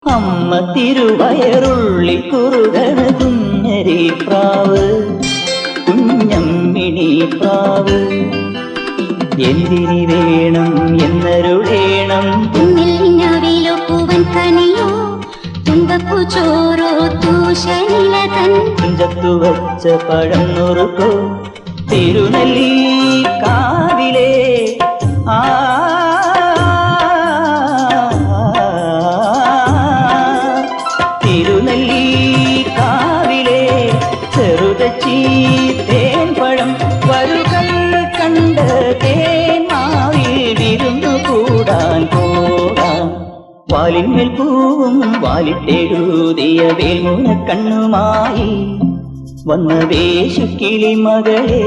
അമ്മ തിരുവയറുള്ളി കുറുകണ കുഞ്ഞരി പ്രാവ് കുഞ്ഞമ്മിണി പ്രാവ് എന്തിനി വേണം എന്നരുളേണം പൂവൻ കനിയോ തുമ്പപ്പൂ ചോറോ തൂശനിലതൻ തുഞ്ചത്തു വച്ച പഴം നുറുക്കോ തിരുനെല്ലി കാവിലെ തിരുനെല്ലി കാവിലെ ചെറുതച്ചി തേൻ പഴം വരുകൾ കണ്ട തേന്മാവിൽ വിരുന്നു കൂടാൻ പോകാം വാലിന്മേൽ പൂവും വാലിട്ടെഴുതിയ വേൽമുന കണ്ണുമായി വന്ന വേശുക്കിളി മകളെ